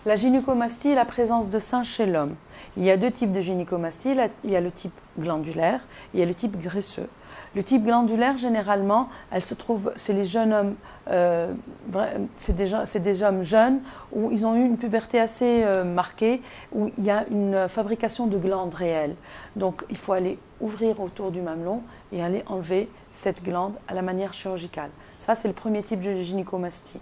La gynécomastie est la présence de seins chez l'homme. Il y a deux types de gynécomastie, il y a le type glandulaire et il y a le type graisseux. Le type glandulaire, généralement, elle se trouve chez les jeunes hommes, c'est des hommes jeunes où ils ont eu une puberté assez marquée, où il y a une fabrication de glandes réelles. Donc il faut aller ouvrir autour du mamelon et aller enlever cette glande à la manière chirurgicale. Ça, c'est le premier type de gynécomastie.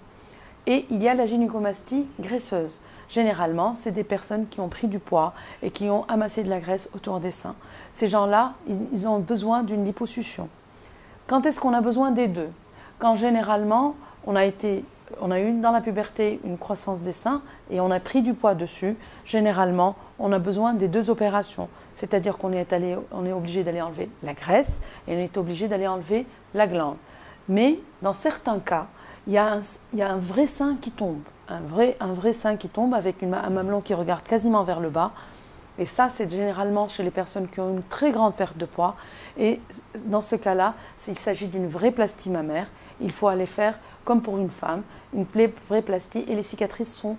Et il y a la gynécomastie graisseuse. Généralement, c'est des personnes qui ont pris du poids et qui ont amassé de la graisse autour des seins. Ces gens-là, ils ont besoin d'une liposuction. Quand est-ce qu'on a besoin des deux? Quand généralement, on a eu dans la puberté une croissance des seins et on a pris du poids dessus, généralement, on a besoin des deux opérations. C'est-à-dire qu'on est obligé d'aller enlever la graisse et on est obligé d'aller enlever la glande. Mais dans certains cas, il y a un vrai sein qui tombe, un vrai sein qui tombe avec un mamelon qui regarde quasiment vers le bas. Et ça, c'est généralement chez les personnes qui ont une très grande perte de poids. Et dans ce cas-là, il s'agit d'une vraie plastie mammaire. Il faut aller faire, comme pour une femme, une vraie plastie et les cicatrices sont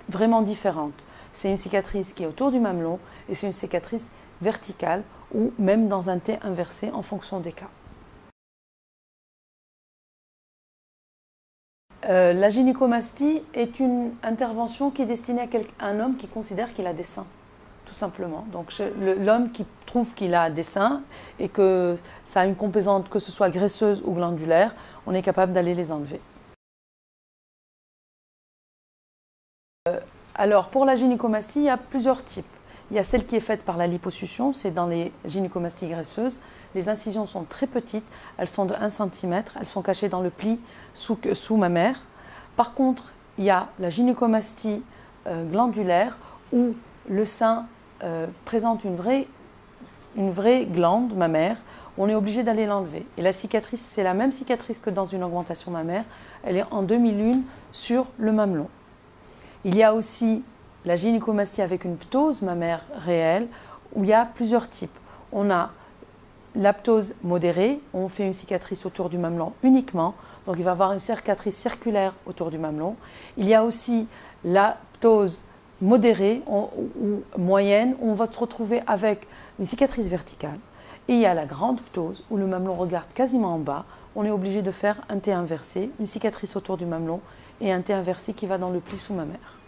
vraiment différentes. C'est une cicatrice qui est autour du mamelon et c'est une cicatrice verticale ou même dans un T inversé en fonction des cas. La gynécomastie est une intervention qui est destinée à un homme qui considère qu'il a des seins, tout simplement. Donc l'homme qui trouve qu'il a des seins et que ça a une composante, que ce soit graisseuse ou glandulaire, on est capable d'aller les enlever. Alors pour la gynécomastie, il y a plusieurs types. Il y a celle qui est faite par la liposuction, c'est dans les gynécomasties graisseuses. Les incisions sont très petites, elles sont de 1 cm, elles sont cachées dans le pli sous mammaire. Par contre, il y a la gynécomastie glandulaire où le sein présente une vraie glande mammaire, on est obligé d'aller l'enlever. Et la cicatrice, c'est la même cicatrice que dans une augmentation mammaire, elle est en demi-lune sur le mamelon. Il y a aussi la gynécomastie avec une ptose mammaire réelle, où il y a plusieurs types. On a la ptose modérée, on fait une cicatrice autour du mamelon uniquement, donc il va y avoir une cicatrice circulaire autour du mamelon. Il y a aussi la ptose modérée ou moyenne, où on va se retrouver avec une cicatrice verticale. Et il y a la grande ptose, où le mamelon regarde quasiment en bas, on est obligé de faire un T inversé, une cicatrice autour du mamelon et un T inversé qui va dans le pli sous mammaire.